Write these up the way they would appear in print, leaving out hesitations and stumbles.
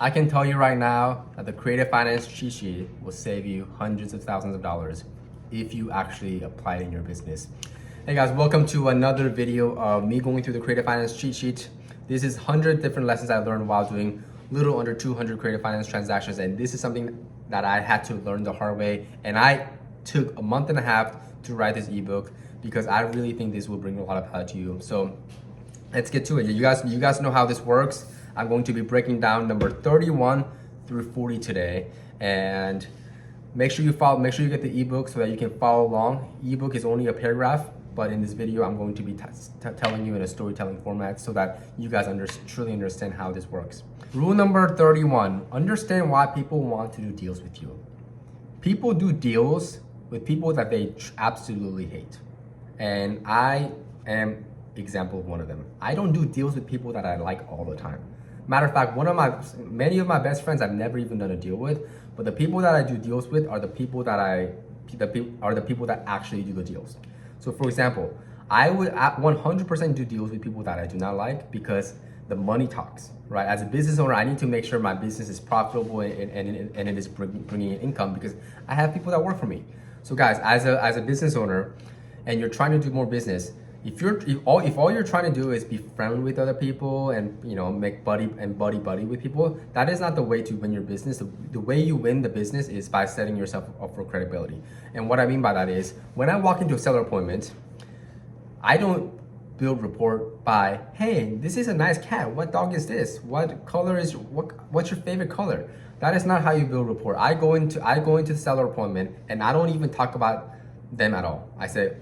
I can tell you right now that the creative finance cheat sheet will save you hundreds of thousands of dollars if you actually apply it in your business. Hey guys, welcome to another video of me going through the creative finance cheat sheet. This is 100 different lessons I learned while doing little under 200 creative finance transactions, and this is something that I had to learn the hard way, and I took a month and a half to write this ebook because I really think this will bring a lot of value to you. So let's get to it. You guys know how this works. I'm going to be breaking down number 31 through 40 today, and make sure you get the ebook so that you can follow along. Ebook is only a paragraph, but in this video I'm going to be telling you in a storytelling format so that you guys truly understand how this works. Rule number 31, understand why people want to do deals with you. People do deals with people that they absolutely hate, and I am example of one of them. I don't do deals with people that I like all the time. Matter of fact, many of my best friends I've never even done a deal with, but the people that I do deals with are the people that actually do the deals. So for example, I would 100% do deals with people that I do not like because the money talks, right? As a business owner, I need to make sure my business is profitable and it is bringing in income because I have people that work for me. So guys, as a business owner and you're trying to do more business, if all you're trying to do is be friendly with other people and make buddy with people, that is not the way to win your business. The way you win the business is by setting yourself up for credibility. And what I mean by that is, when I walk into a seller appointment, I don't build rapport by, hey, this is a nice cat. What dog is this? What color is what's your favorite color? That is not how you build rapport. I go into the seller appointment and I don't even talk about them at all. I say,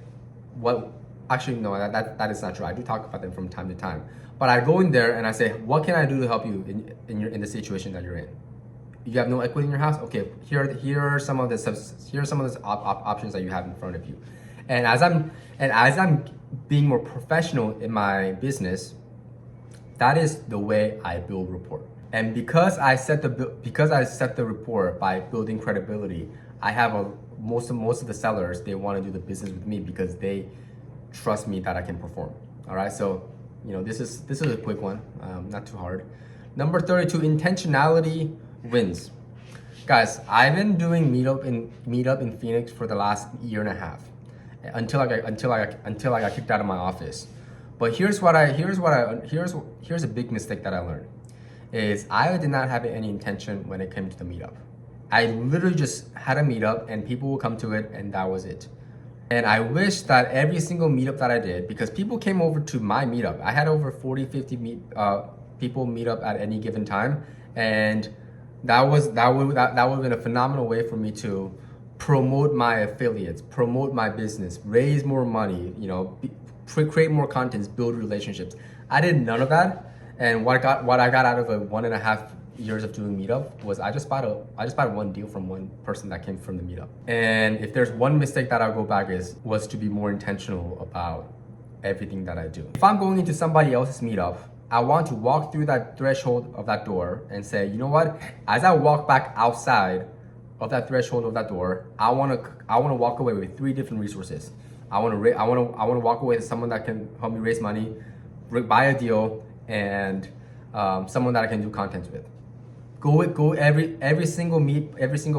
what? Actually, no, that is not true. I do talk about them from time to time. But I go in there and I say, what can I do to help you in the situation that you're in? You have no equity in your house? Okay, here are some of the options that you have in front of you. And as I'm being more professional in my business, that is the way I build rapport. And because I set the rapport by building credibility, I have most of the sellers, they want to do the business with me because they trust me that I can perform. All right, so this is a quick one, not too hard. Number 32, intentionality wins. Guys, I've been doing meetup in Phoenix for the last year and a half until I got kicked out of my office. But here's a big mistake that I learned is I did not have any intention when it came to the meetup. I literally just had a meetup and people would come to it and that was it. And I wish that every single meetup that I did, because people came over to my meetup. I had over 40, 50 people meet up at any given time. And that would have been a phenomenal way for me to promote my affiliates, promote my business, raise more money, create more content, build relationships. I did none of that. And what I got out of a 1.5 years of doing meetup was I just bought one deal from one person that came from the meetup. And if there's one mistake that I'll go back was to be more intentional about everything that I do. If I'm going into somebody else's meetup, I want to walk through that threshold of that door and say, you know what? As I walk back outside of that threshold of that door, I want to walk away with 3 different resources. I want to walk away with someone that can help me raise money, buy a deal, and someone that I can do content with. Every single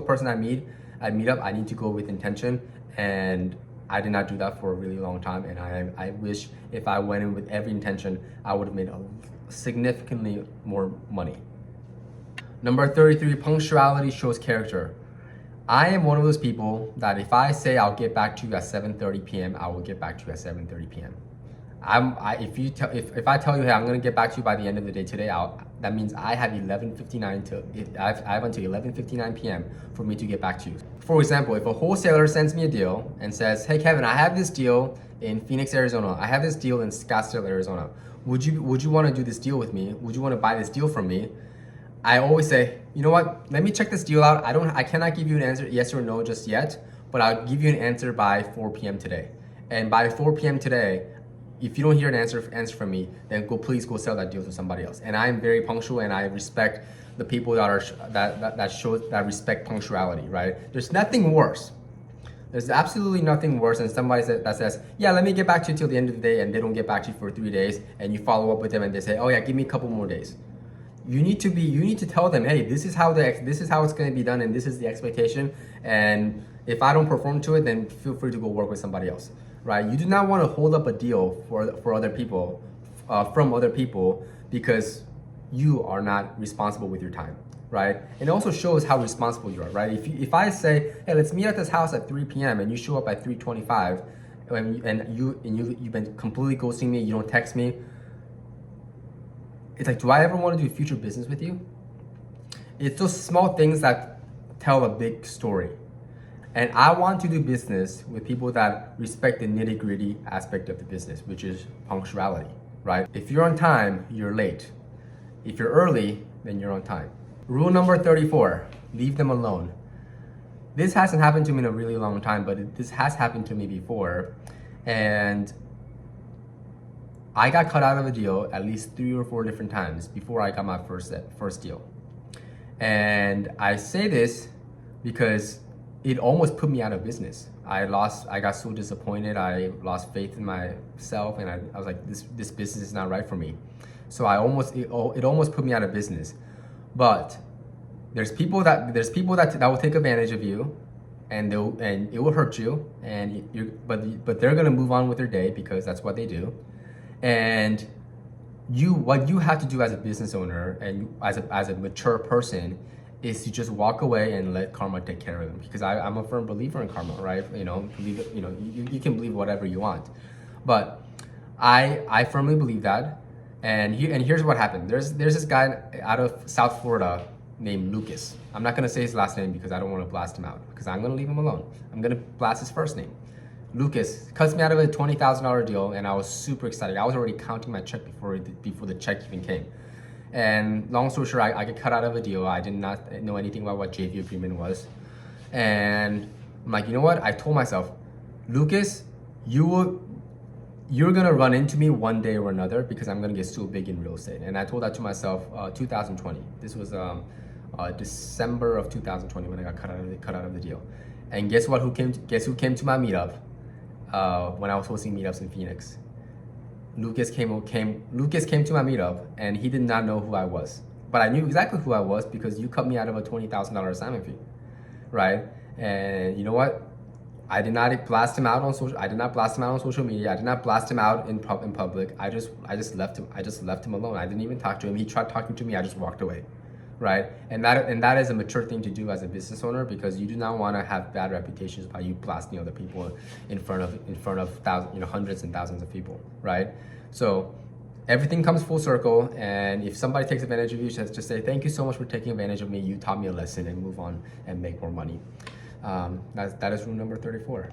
person I meet at meetup, I need to go with intention, and I did not do that for a really long time. And I wish if I went in with every intention, I would have made significantly more money. Number 33, punctuality shows character. I am one of those people that if I say I'll get back to you at 7:30 p.m., I will get back to you at 7:30 p.m. If I tell you, hey, I'm gonna get back to you by the end of the day today, that means I have until 11:59 p.m. for me to get back to you. For example, if a wholesaler sends me a deal and says, hey Kevin, I have this deal in Phoenix, Arizona. I have this deal in Scottsdale, Arizona. Would you want to do this deal with me? Would you want to buy this deal from me? I always say, you know what? Let me check this deal out. I cannot give you an answer, yes or no, just yet, but I'll give you an answer by 4 p.m. today. And by 4 p.m. today, if you don't hear an answer from me, then please go sell that deal to somebody else. And I am very punctual, and I respect the people that respect punctuality, right? There's nothing worse. There's absolutely nothing worse than somebody that says, yeah, let me get back to you till the end of the day, and they don't get back to you for 3 days, and you follow up with them and they say, oh yeah, give me a couple more days. you need to tell them, hey, this is how it's going to be done, and this is the expectation. And if I don't perform to it, then feel free to go work with somebody else, right? You do not want to hold up a deal for other people, from other people, because you are not responsible with your time, right? And it also shows how responsible you are, right? If I say, hey, let's meet at this house at 3 p.m. and you show up at 3:25, and you've been completely ghosting me, you don't text me. It's like, do I ever want to do future business with you? It's those small things that tell a big story. And I want to do business with people that respect the nitty-gritty aspect of the business, which is punctuality, right? If you're on time, you're late. If you're early, then you're on time. Rule number 34, leave them alone. This hasn't happened to me in a really long time, but this has happened to me before. And I got cut out of a deal at least 3 or 4 different times before I got my first deal. And I say this because it almost put me out of business. I got so disappointed. I lost faith in myself, and I was like, this business is not right for me. So it almost put me out of business. But there's people that will take advantage of you, and it will hurt you, but they're gonna move on with their day because that's what they do. And what you have to do as a business owner and as a mature person is to just walk away and let karma take care of them. Because I'm a firm believer in karma, right? You can believe whatever you want, but I firmly believe that. And here's what happened. There's this guy out of South Florida named Lucas. I'm not gonna say his last name because I don't want to blast him out, because I'm gonna leave him alone. I'm gonna blast his first name. Lucas cuts me out of a $20,000 deal, and I was super excited. I was already counting my check before the check even came. And long story short, I get cut out of a deal. I did not know anything about what JV agreement was. And I'm like, you know what? I told myself, Lucas, you're gonna run into me one day or another because I'm gonna get so big in real estate. And I told that to myself 2020. This was December of 2020 when I got cut out of the deal. And guess who came to my meetup when I was hosting meetups in Phoenix? Lucas came to my meetup, and he did not know who I was. But I knew exactly who I was because you cut me out of a $20,000 assignment fee, right? And you know what? I did not blast him out on social. I did not blast him out on social media. I did not blast him out in public. I just left him. I just left him alone. I didn't even talk to him. He tried talking to me. I just walked away, right? And that is a mature thing to do as a business owner, because you do not want to have bad reputations by you blasting other people in front of hundreds and thousands of people, right? So everything comes full circle, and if somebody takes advantage of you, just say, thank you so much for taking advantage of me. You taught me a lesson, and move on and make more money. That is rule number 34.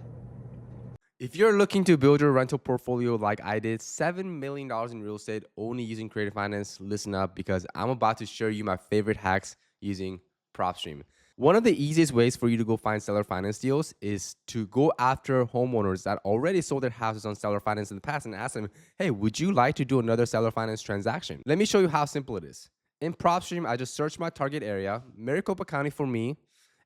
If you're looking to build your rental portfolio like I did, $7 million in real estate only using creative finance, listen up, because I'm about to share you my favorite hacks using PropStream. One of the easiest ways for you to go find seller finance deals is to go after homeowners that already sold their houses on seller finance in the past and ask them, hey, would you like to do another seller finance transaction? Let me show you how simple it is. In PropStream, I just search my target area, Maricopa County for me,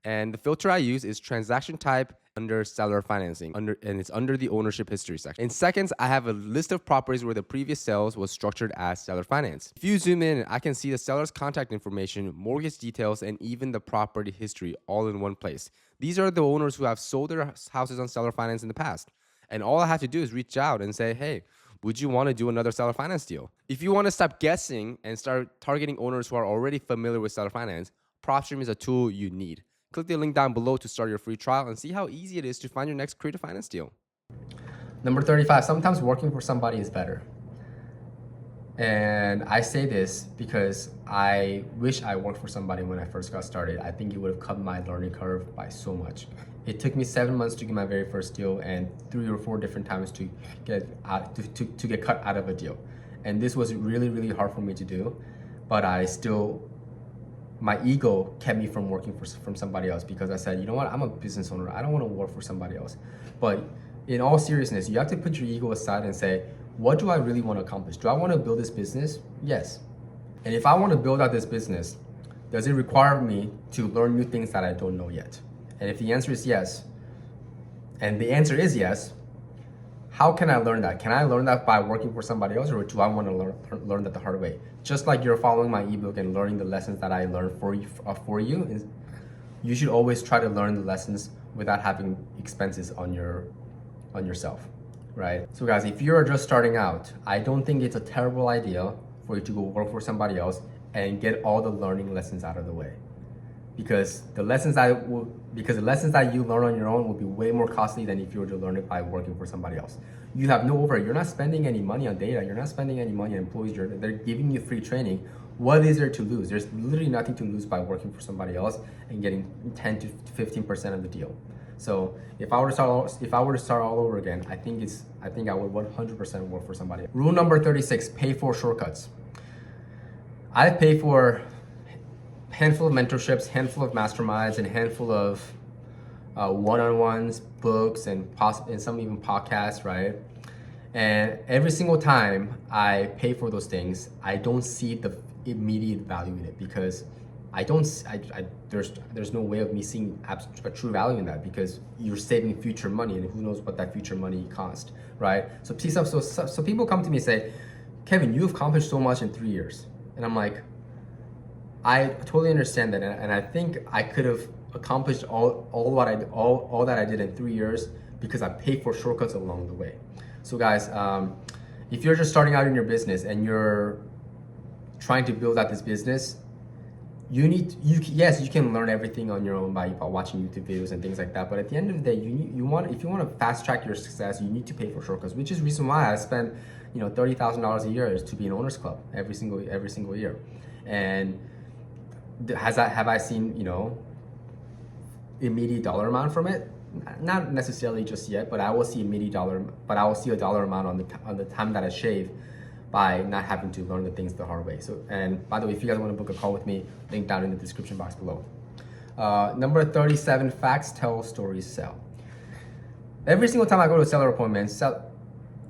and the filter I use is transaction type under seller financing, and it's under the ownership history section. In seconds, I have a list of properties where the previous sales was structured as seller finance. If you zoom in, I can see the seller's contact information, mortgage details, and even the property history all in one place. These are the owners who have sold their houses on seller finance in the past. And all I have to do is reach out and say, hey, would you want to do another seller finance deal? If you want to stop guessing and start targeting owners who are already familiar with seller finance, PropStream is a tool you need. Click the link down below to start your free trial and see how easy it is to find your next creative finance deal. Number 35, sometimes working for somebody is better. And I say this because I wish I worked for somebody when I first got started. I think it would have cut my learning curve by so much. It took me 7 months to get my very first deal, and 3 or 4 different times to get cut out of a deal. And this was really, really hard for me to do, but my ego kept me from working from somebody else, because I said, you know what, I'm a business owner. I don't want to work for somebody else. But in all seriousness, you have to put your ego aside and say, what do I really want to accomplish? Do I want to build this business? Yes. And if I want to build out this business, does it require me to learn new things that I don't know yet? And if the answer is yes, and the answer is yes, How can I learn that? Can I learn that by working for somebody else, or do I want to learn that the hard way? Just like you're following my ebook and learning the lessons that I learned for you, you should always try to learn the lessons without having expenses on yourself, right? So guys, if you're just starting out, I don't think it's a terrible idea for you to go work for somebody else and get all the learning lessons out of the way. Because the lessons that you learn on your own will be way more costly than if you were to learn it by working for somebody else. You have no overhead. You're not spending any money on data. You're not spending any money on employees. They're giving you free training. What is there to lose? There's literally nothing to lose by working for somebody else and getting 10 to 15% of the deal. So if I were to start all over again, I think I would 100% work for somebody. Rule number 36: pay for shortcuts. I pay for handful of mentorships, handful of masterminds, and handful of one-on-ones, books, and some even podcasts, right? And every single time I pay for those things, I don't see the immediate value in it, because there's no way of me seeing a true value in that, because you're saving future money, and who knows what that future money cost, right? So people come to me and say, Kevin, you've accomplished so much in 3 years. And I'm like, I totally understand that, and I think I could have accomplished all that I did in 3 years because I paid for shortcuts along the way. So guys, if you're just starting out in your business and you're trying to build out this business, yes, you can learn everything on your own by watching YouTube videos and things like that. But at the end of the day, if you want to fast track your success, you need to pay for shortcuts, which is the reason why I spend $30,000 a year to be an owners club every single year. And have I seen immediate dollar amount from it? Not necessarily just yet, but I will see a dollar amount on the time that I shave by not having to learn the things the hard way. So, and by the way, if you guys want to book a call with me, link down in the description box below. Number 37: facts tell, stories sell. Every single time I go to a seller appointment,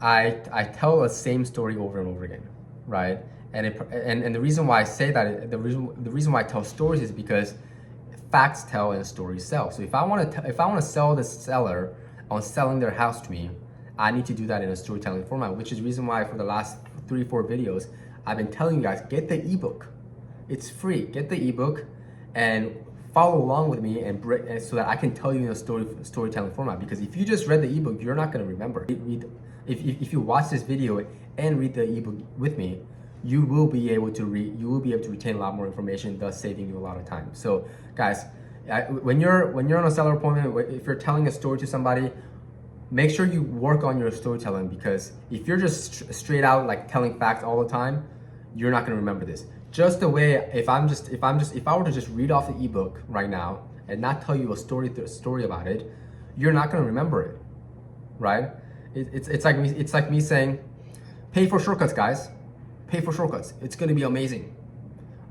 I tell the same story over and over again, right? And the reason why I say that, the reason why I tell stories is because facts tell and stories sell. So if I want to sell the seller on selling their house to me, I need to do that in a storytelling format, which is the reason why for the last 3-4 videos, I've been telling you guys, get the ebook. It's free. Get the ebook and follow along with me, and so that I can tell you in a storytelling format. Because if you just read the ebook, you're not going to remember. If you watch this video and read the ebook with me, you will be able to retain a lot more information, thus saving you a lot of time. So guys, when you're on a seller appointment, if you're telling a story to somebody, make sure you work on your storytelling, because if you're just straight out like telling facts all the time, you're not going to remember this. Just the way if I were to just read off the ebook right now and not tell you a story about it, you're not going to remember it, right? It's like me saying, pay for shortcuts, guys. Pay for shortcuts. It's going to be amazing.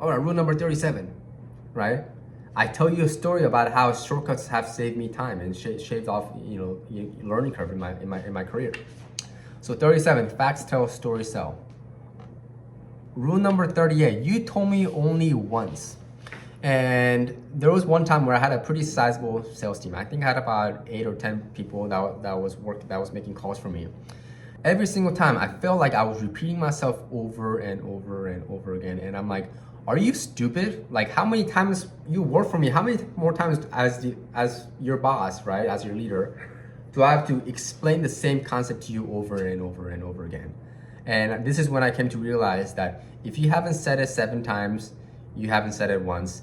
All right, rule number 37, right? I tell you a story about how shortcuts have saved me time and shaved off, learning curve in my career. So 37, facts tell, stories sell. Rule number 38, you told me only once. And there was one time where I had a pretty sizable sales team. I think I had about 8 or 10 people that was making calls for me. Every single time I felt like I was repeating myself over and over and over again. And I'm like, are you stupid? Like, how many times you work for me? How many more times as your boss, right? As your leader, do I have to explain the same concept to you over and over and over again? And this is when I came to realize that if you haven't said it 7 times, you haven't said it once.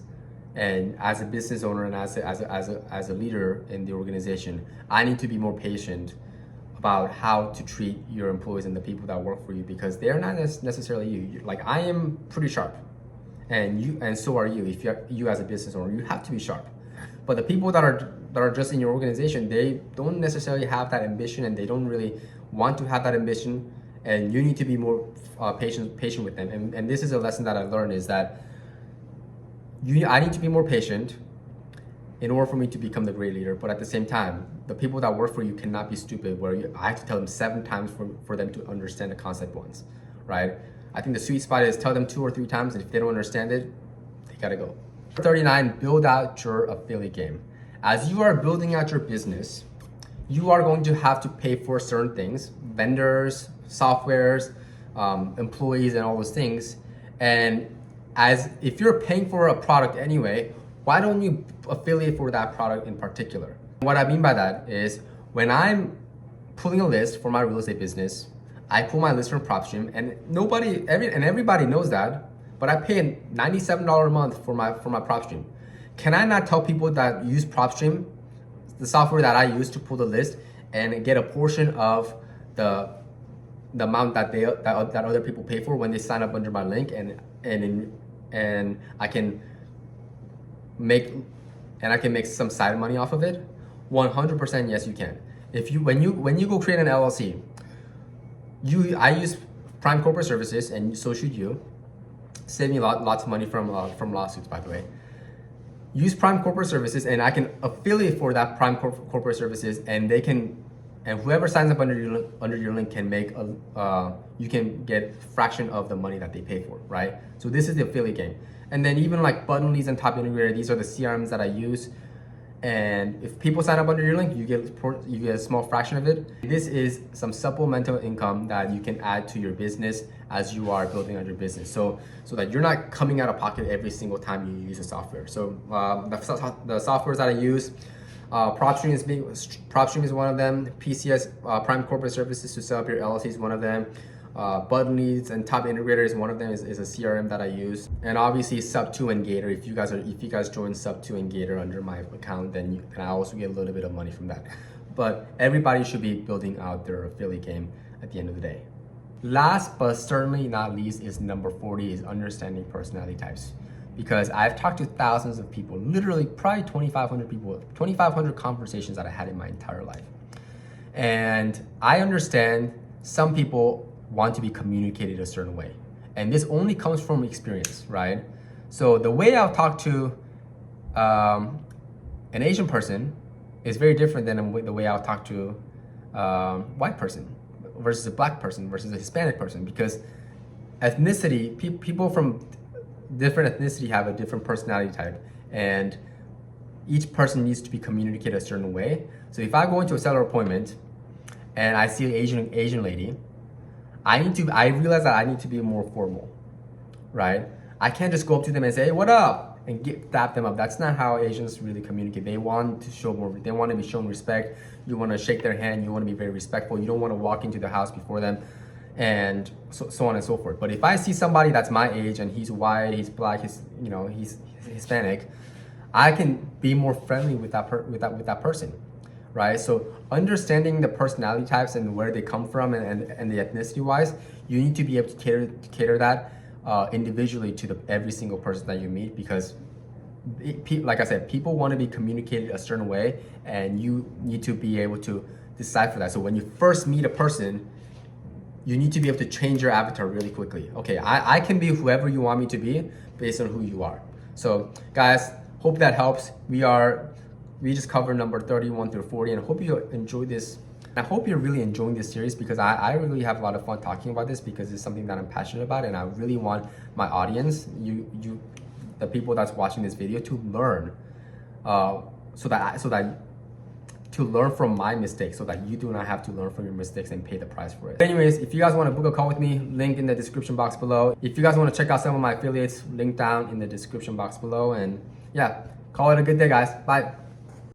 And as a business owner and as a leader in the organization, I need to be more patient about how to treat your employees and the people that work for you, because they're not necessarily you. Like, I am pretty sharp, and so are you. If you as a business owner, you have to be sharp. But the people that are just in your organization, they don't necessarily have that ambition, and they don't really want to have that ambition. And you need to be more patient with them. And this is a lesson that I learned, is that I need to be more patient in order for me to become the great leader. But at the same time, the people that work for you cannot be stupid, where I have to tell them 7 times for them to understand the concept once, right? I think the sweet spot is tell them 2 or 3 times, and if they don't understand it, they gotta go. 39, build out your affiliate game. As you are building out your business, you are going to have to pay for certain things, vendors, softwares, employees, and all those things. And as if you're paying for a product anyway, why don't you affiliate for that product in particular? What I mean by that is when I'm pulling a list for my real estate business, I pull my list from PropStream, and everybody knows that, but I pay $97 a month for my PropStream. Can I not tell people that use PropStream, the software that I use to pull the list, and get a portion of the amount that other people pay for when they sign up under my link, and I can make some side money off of it? 100% yes, you can. When you go create an LLC, I use Prime Corporate Services, and so should you. Save me lots of money from lawsuits, by the way. Use Prime Corporate Services, and I can affiliate for that Prime Corporate Services, and whoever signs up under your link can you can get a fraction of the money that they pay for, right? So this is the affiliate game. And then even like Button Leads and Top Integrator, these are the CRMs that I use. And if people sign up under your link, you get a small fraction of it. This is some supplemental income that you can add to your business as you are building out your business, so that you're not coming out of pocket every single time you use a software. So the softwares that I use, PropStream is one of them. PCS, Prime Corporate Services to set up your LLC, is one of them. Button Leads and Top Integrator is one of them, is a CRM that I use. And obviously Sub2 and Gator. If you guys join Sub2 and Gator under my account, then I also get a little bit of money from that. But everybody should be building out their affiliate game at the end of the day. Last but certainly not least is number 40, is understanding personality types. Because I've talked to thousands of people, literally probably 2,500 people, 2,500 conversations that I had in my entire life. And I understand some people want to be communicated a certain way. And this only comes from experience, right? So the way I'll talk to an Asian person is very different than the way I'll talk to a white person versus a black person versus a Hispanic person, because ethnicity, people from different ethnicity have a different personality type, and each person needs to be communicated a certain way. So if I go into a seller appointment and I see an Asian lady, I realize that I need to be more formal, right? I can't just go up to them and say, "Hey, what up?" and tap them up. That's not how Asians really communicate. They want to be shown respect. You want to shake their hand. You want to be very respectful. You don't want to walk into the house before them, and so on and so forth. But if I see somebody that's my age and he's white, he's black, he's Hispanic, I can be more friendly with that person. Right? So understanding the personality types and where they come from and the ethnicity wise, you need to be able to cater that individually to every single person that you meet, because like I said, people want to be communicated a certain way, and you need to be able to decipher that. So when you first meet a person, you need to be able to change your avatar really quickly. Okay, I can be whoever you want me to be based on who you are. So guys, hope that helps. We just covered number 31 through 40, and I hope you enjoyed this. I hope you're really enjoying this series, because I really have a lot of fun talking about this, because it's something that I'm passionate about, and I really want my audience, the people that's watching this video, to learn, to learn from my mistakes, so that you do not have to learn from your mistakes and pay the price for it. Anyways, if you guys want to book a call with me, link in the description box below. If you guys want to check out some of my affiliates, link down in the description box below. And yeah, call it a good day, guys. Bye.